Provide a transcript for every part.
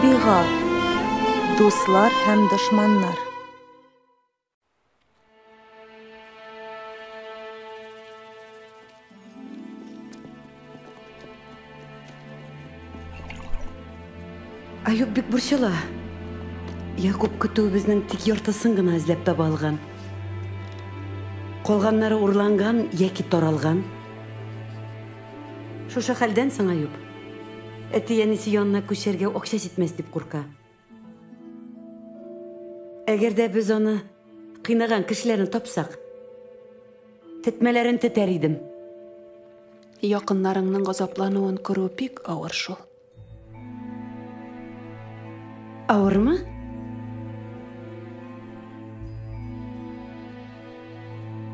Рәбиға. Дуслар һәм дошманнар. Аюп бик борчыла. Якуб көтүебезнең тик яртысын гына эзләп таба алган. Калганнары урланган яки таралган. Шушы хәлдән соң Аюп әти-әнисе янына күчәргә акча җитмәс дип курка. Әгәр дә без аны кыйнаган кешеләрне тапсак, тетмәләрен тетәр идем. Якыннарыңның газаплануын күрү бик авыр шул. Авырмы?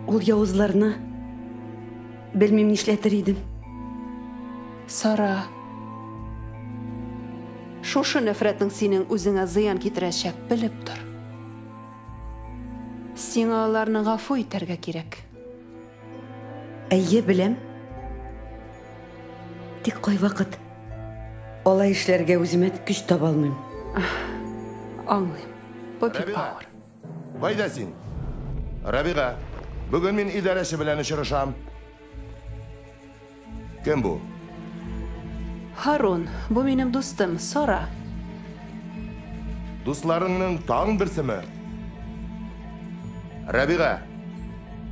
Ул явызларны белмим нишләтер идем. Сара, шушы нәфрәтнең синең үзеңә зыян китерәчәк белеп тор. Сиңа аларны гафу итәргә кирәк. Әйе, беләм. Тик кайвакыт алай эшләргә үземә көч таба алмыйм. Аңлыйм. Бу бик авыр. Кайда син? Рәбиға, бүген мин идарәче белән очрашам. Кем бу? Харун, бу минем дустым, Сара. Дусларыңның таң берсеме? Рәбиға,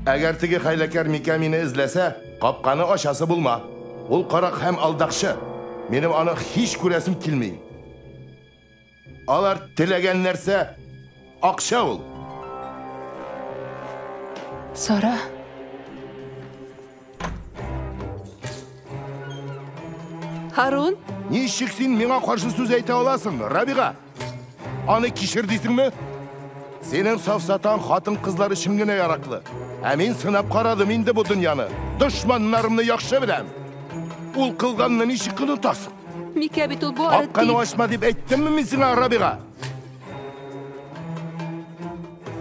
әгәр теге хәйләкәр Мика мине эзләсә, капканы ачасы булма. Ул карак һәм алдакчы. Минем аны һич күрәсем килми. Алар теләгән нәрсә акча ул. Сара. Харун? Ничек син миңа каршы сүз әйтә аласың, Рәбиға? Аны кичер дисеңме? Синең сафсатан хатын-кызлар өчен генә яраклы. Ә мин сынап карадым инде бу дөньяны. Дошманнарымны яхшы беләм. Ул кылганны ничек онытасың? Мика бит ул бу арада Капканы ачма дип әйттемме мин сиңа, Рәбиға?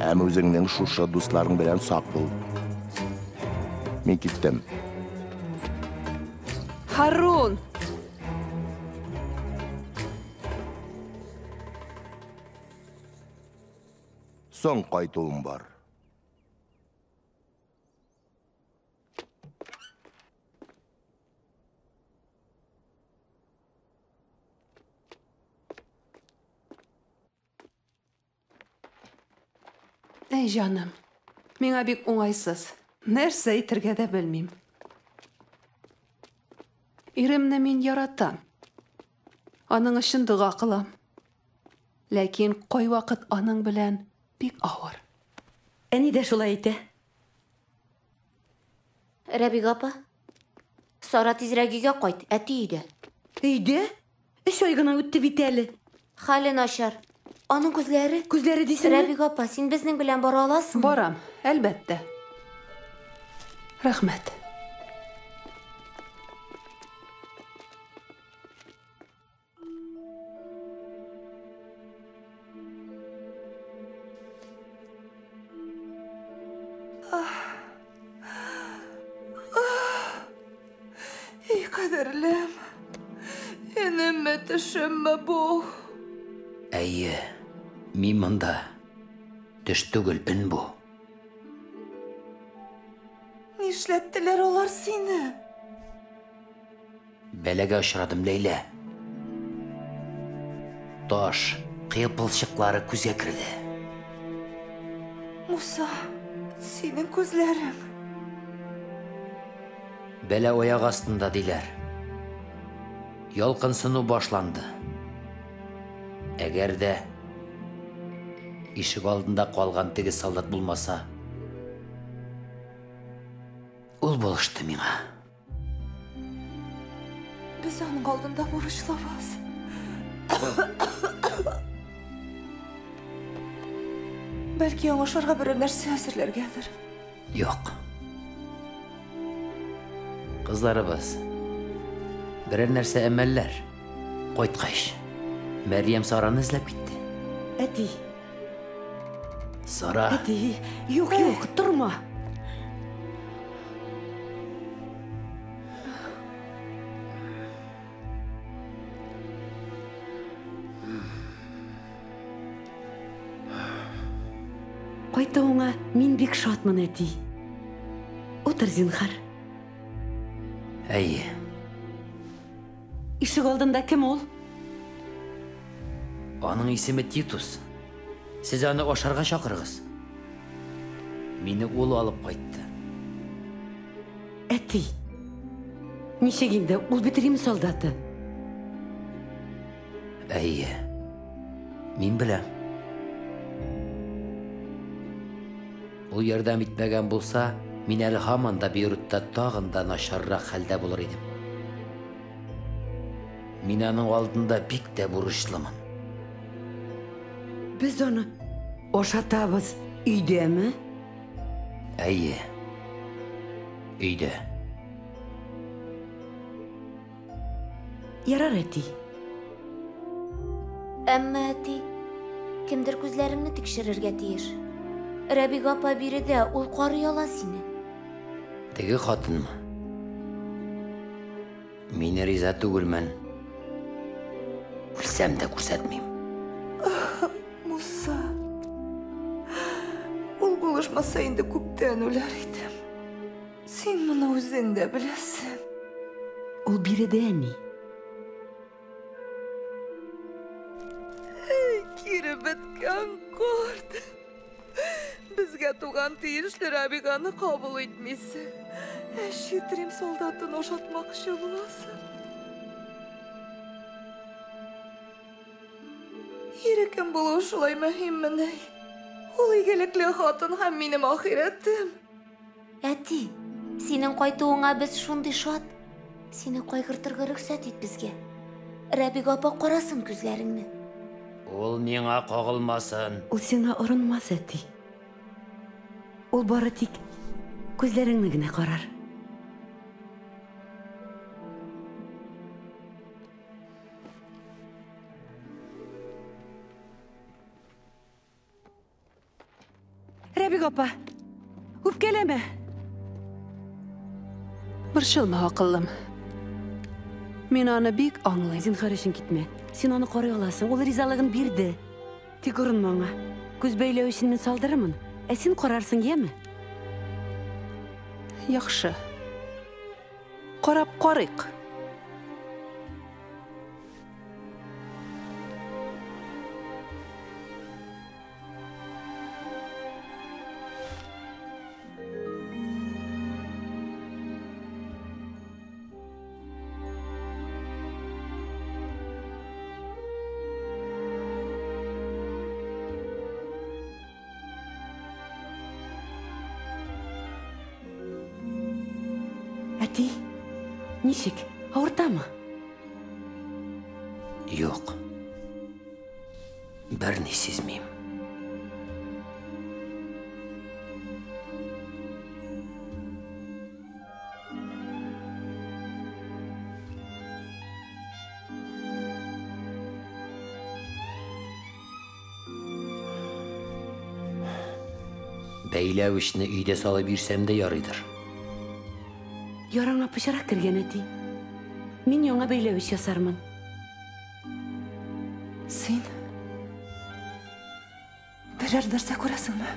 Һәм үзеңнең шушы дусларың белән сак бул. Мин киттем. Харун! Соң кайтуым бар. Эй, җаным, миңа бик уңайсыз. Нәрсә әйтергә дә белмим. Иремне мин яратам. Аның өчен дуга кылам. Ләкин кайвакыт аның белән бик авыр. Әни дә шулай әйтә. Рәбиға апа, Сара тизрәк өйгә кайт, әти өйдә. Өйдә? 3 ай гына үтте бит әле. Хәле начар. Аның күзләре... Күзләре дисеңме? Рәбиға апа, син безнең белән бара аласың? Барам, әлбәттә. Рәхмәт. Ey кадерлем, енемме төшемме бу? Әйе, мин монда. Төш түгел, өн бу. Нишләттеләр алар сине? Бәләгә очрадым, Ләйлә. Таш, кыйпылчыклары күзгә керде. Муса, синең күзләрең. Бәлә аяк астында диләр. Ялкынсыну башланды. Әгәр дә ишек алдында калган теге солдат булмаса, ул булышты миңа. Без аның алдында бурычлабыз. Бәлки аңашырга бер нәрсә әзерләргәдер. Юк. Кызларыбыз, берәр нәрсә әмәлләр. Кайткач, Мәрьям Сараны эзләп китте. Әти. Сара. Әти, юк, торма. Кайтуыңа мин бик шатмын, әти. Отыр, зинһар. Әйе. Ишек алдында кем ул? Аның исеме Титус. Сіз аны ашарға шақырығыз. Мені ул алып қайтты. Әти. Нишегинде ул бит Рим солдаты. Әйе. Мин білем. Ул ярдәм итмәгән булса, мин әле һаман да Бейрутта тагын да начаррак хәлдә булыр идем. Мин аның алдында бик тә бурычлымын. Без аны ошатабыз өйдәме? Әйе. Өйдә. Ярар, әти. Әмма әти, кемдер күзләреңне тикшерергә тиеш. Рәбига апа биредә ул карый ала сине. Теге хатынмы? Мин риза түгелмен. Үлсәм дә күрсәтмим. Муса. Ул булышмаса инде күптән үләр идем. Син моны үзең дә беләсең. Ул биредә, әни. Кире беткән корт. Безгә туган тиешле Рәбиганы кабул итмисең. Әшит Рим солдатын ошатмакчы буласың. Ирекем булу шулай мөһимме? Ул игелекле хатын һәм минем ахирәтем. Әти, синең кайтуыңа без шундый шат. Сине кайгыртырга рөхсәт ит безгә. Рәбига апа карасын күзләреңне. Ул миңа кагылмасын. Ул сиңа орынмас, әти. Ул бары тик күзләреңне генә карар. Рәбига апа, үпкәләмә. Борчылма, акыллым. Мин аны бик аңлыйм. Зинһар өчен китмә. Син аны карый аласың. Ул ризалыгын бирде. Тик урынма аңа. Күз бәйләү өчен мин салдырырмын. Ә син карарсың, яме? Яхшы. Карап карыйк. Әти, ничек? Авыртамы? Юк. Берни сизмим. Бәйләү эшне өйдә салып бирсәм дә ярыйдыр. Яраңа пычрак кергән, әти. Мин яңа бәйләү эш ясармын. Син берәр нәрсә күрәсеңме?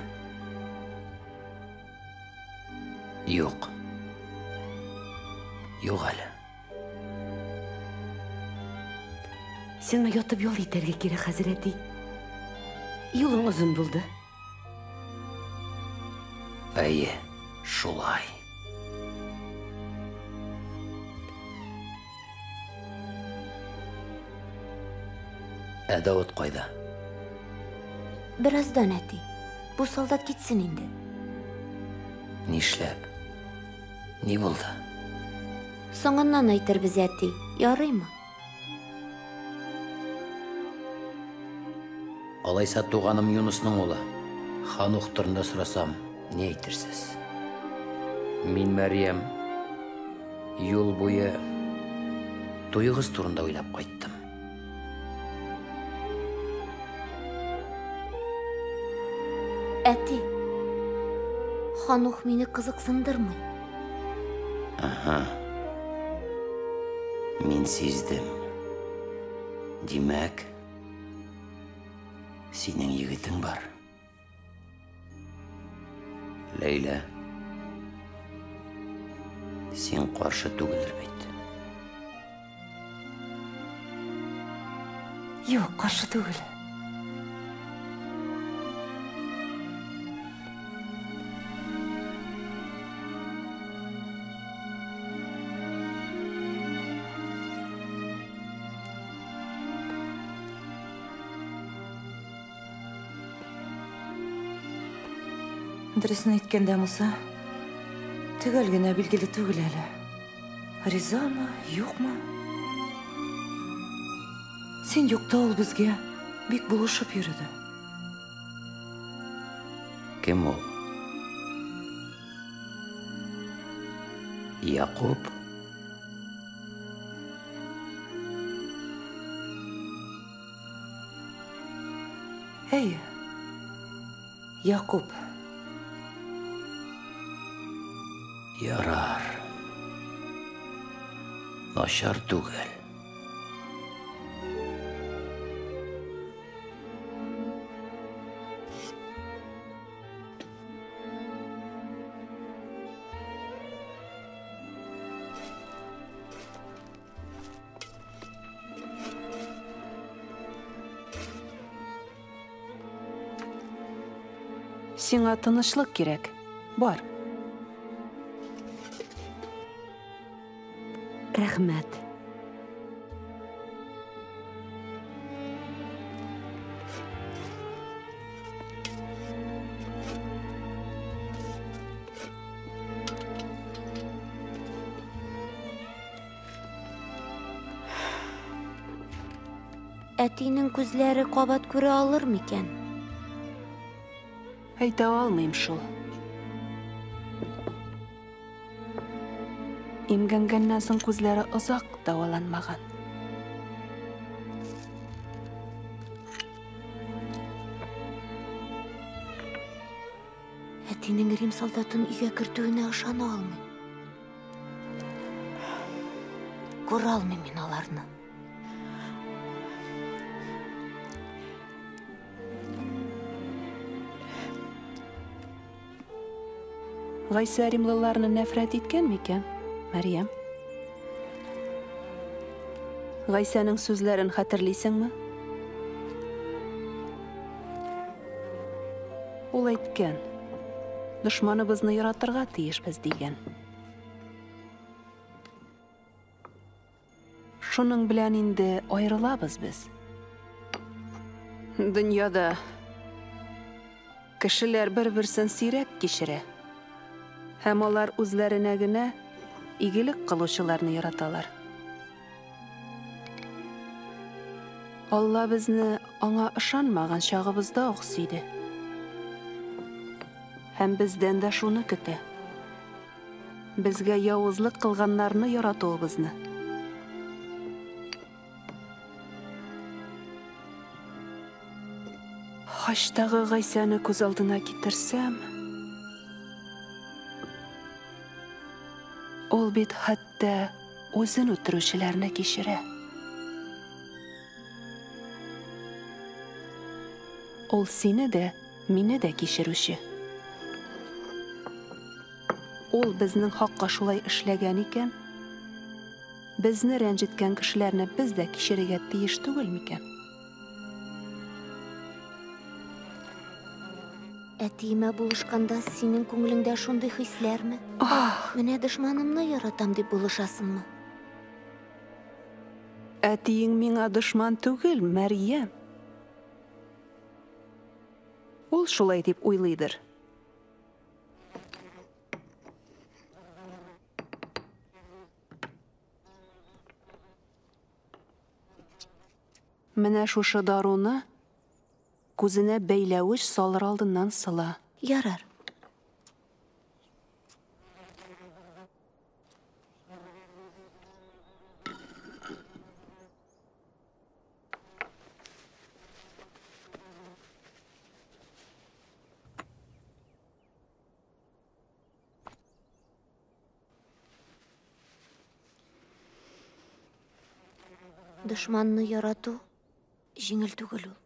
Юк. Юк әле. Сиңа ятып ял итәргә кирәк, хәзер, әти. Юлың озын булды. Әйе, шулай. Дауыт кайда? Бераздан, әти. Бу солдат китсен инде. Нишләп? Ни булды? Соңыннан әйтербез, әти. Ярыймы? Алайса туганым Юнусның улы. Ханух турында сорасам, не әйтерсез? Мин Мәрьям юл буе туйыгыз турында уйлап кайттым. Әти, Ханух мине кызыксындырмый. Ага. Мин сиздем. Димәк, синең егетең бар. Ләйлә, сен қаршы түгелер бит. Юк, каршы түгел. Дөресен әйткәндә, Муса, төгәл генә билгеле түгел әле. Ризамы, юкмы? Сен юкта ул безгә бик булышып йөрөде. Кем ул? Яқуб? Әйе, Яқуб. Ярар. Начар түгел. Сиңа тынычлык кирәк. Бар. Рәхмәт. Әтинең күзләре кабат күрә алыр микән? Әйтә алмыйм шул. Имгәнгәннән соң күзләре озак дәваланмаган. Әтинең Рим солдатын өйгә кертүенә ышана алмыйм. Күрә алмыйм мин аларны. Гайса римлыларны нәфрәт иткән микән, Мәрьям? Гайсаның сүзләрен хәтерлисеңме? Ул әйткән, дошманыбызны яратырга тиешбез дигән. Шуның белән инде аерылабыз без. Дөньяда кешеләр бер-берсен сирәк кичерә. Һәм алар үзләренә генә игелек кылучыларны яраталар. Алла безне аңа ышанмаган чагыбызда ук сөйде. Һәм бездән дә шуны көтә. Безгә явызлык кылганнарны яратуыбызны. Хаштагы Гайсаны күз алдына китерсәм, ул бит хәтта үзен үтерүчеләрне кичерә. Ул сине дә, мине дә кичерүче. Ул безнең хакка шулай эшләгән икән, безне рәнҗеткән кешеләрне без дә кичерергә тиеш түгел микән? Әтиемә булышканда синең күңелеңдә шундый хисләрме? Менә дошманымны яратам дип булышасыңмы? Әтиең миңа дошман түгел, Мәрьям. Ул шулай дип уйлыйдыр. Менә шушы даруны күзенә бәйләвеш салыр алдыннан сыла. Ярар. Дошманны ярату җиңел түгел ул.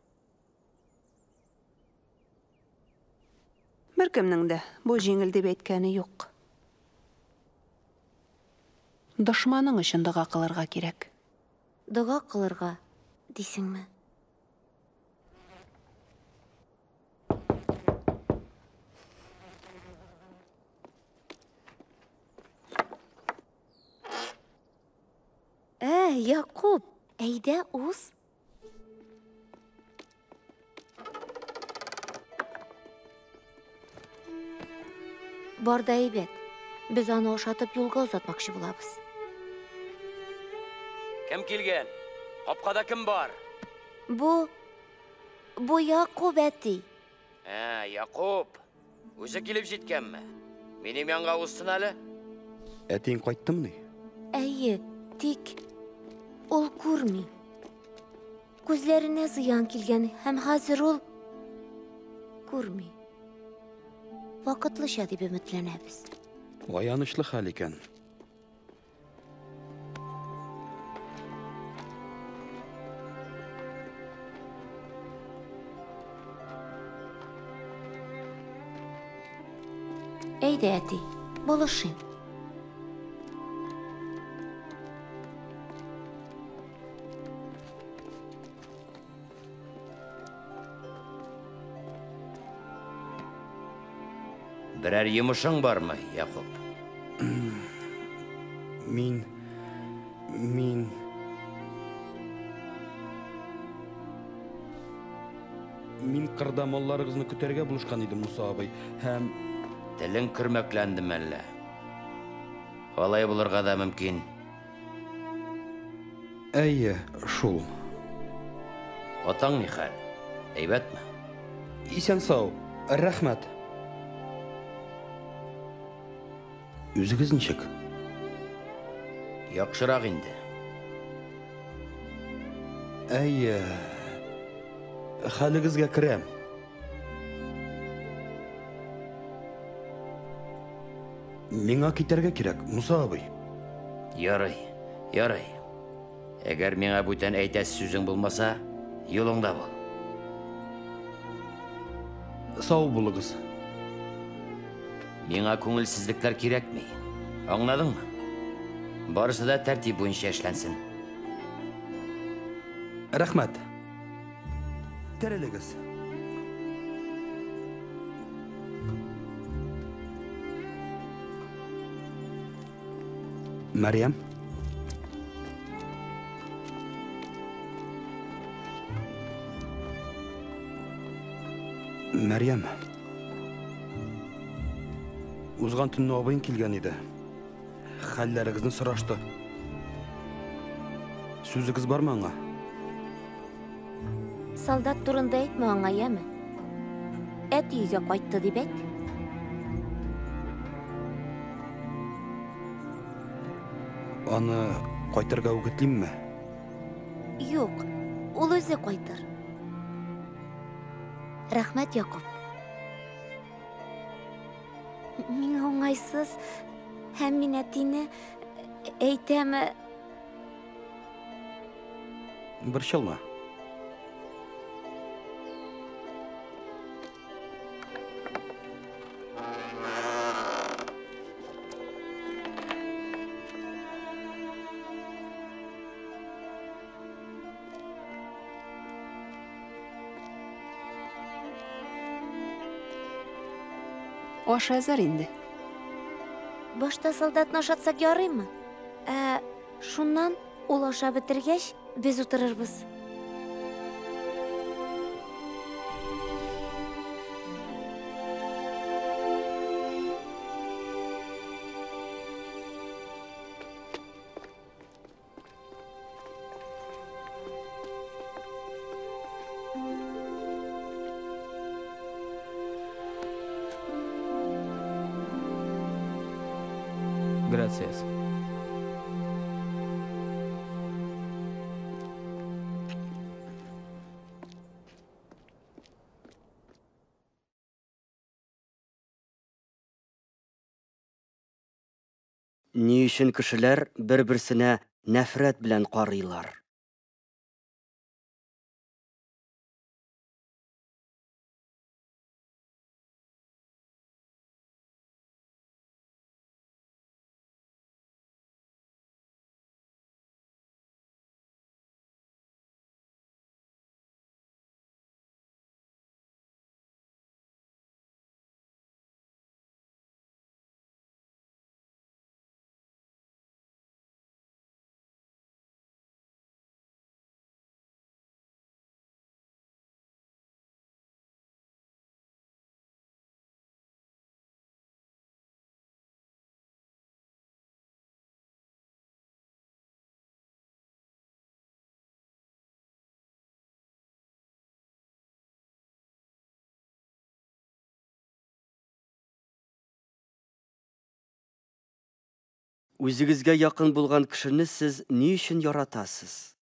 Беркемнең дә бу җиңел дип әйткәне юк. Дошманың өчен дога кылырга кирәк. Дога кылырга дисеңме? Якуб, әйдә уз. Бар да әйбәт. Без аны ашатып юлга узатмакчы булабыз. Кем келген? Қапқада кім бар? Бу Якуб әти. Якуб. Өзі келіп жеткенме? Менем янға ұстын әлі? Әтең қайттымны? Әйе, тик ул күрми. Күзләренә зыян килгән һәм хәзер ул күрми. Вакытлыча дип өметләнәбез. Аянышлы хәл икән. Әйдә, әти, булышыйм. Бірәр емішің бар ма, Якуб? Мин... Мин қырда малларығызны күтәргә булышкан идем, Муса абай. Һәм... Тілің күрмәкләндім әлі. Алай булырға да мөмкин. Әйе, шул. Атаң ни хәл? Әйбәтме? Исән сау, рәхмәт. Үзегез ничек? Яхшырақ инде. Әйе... Хәлегезгә керәм. Миңа китәргә кирәк, Муса абый. Ярый. Әгәр миңа бүтән әйтәс сүзең булмаса, юлыңда бол. Сау булыгыз. Миңа күңелсезлекләр кирәкми. Аңладыңмы? Барысы да тәртип буенча эшләнсен. Рәхмәт. Тәрелегез. Мәрьям. Мәрьям. Узган төнне абыйың килгән иде. Хәлләрегезне сорашты. Сүзегез бармы аңа? Солдат турында әйтмә аңа, яме? Әти өйгә кайтты дип әйт. Аны кайтырга үгетлимме? Юк, ул үзе кайтыр. Рәхмәт, Якуб. Миңа уңайсыз һәм мин әтине әйтәме... Борчылма. Аш әзер инде. Башта солдатны ашатсак ярыймы? Шуннан ул аша бетергәч, без утырырбыз. Gracias. Ни өчен кешеләр бер-берсенә нәфрәт белән карыйлар? Үзегезгә якын булган кешене сез ни өчен яратасыз?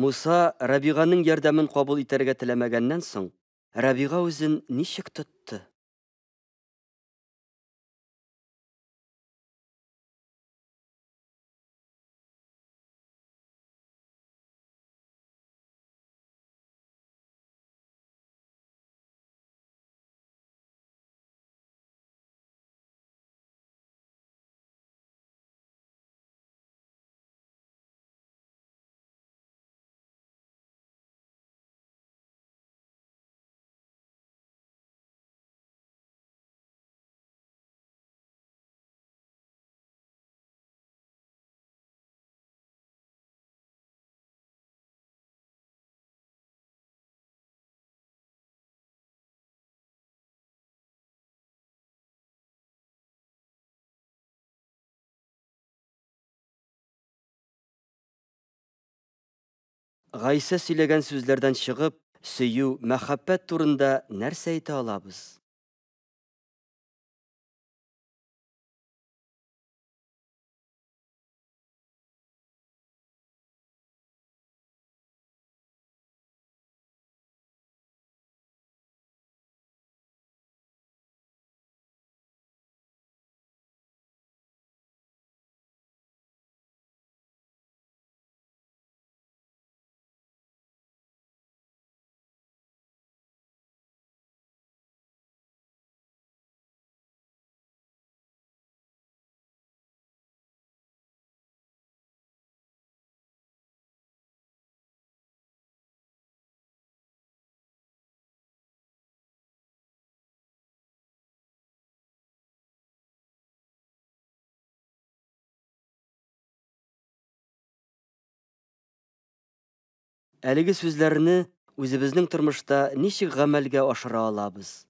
Муса Рабиганың ярдәмен кабул итәргә теләмәгәннән соң, Рабига үзен ничек тотты? Гайса сөйләгән сүзләрдән чыгып, сөю, мәхәббәт турында нәрсә әйтә алабыз? Әлеге сүзләрне үзебезнең тормышта ничек гамәлгә ашыра алабыз?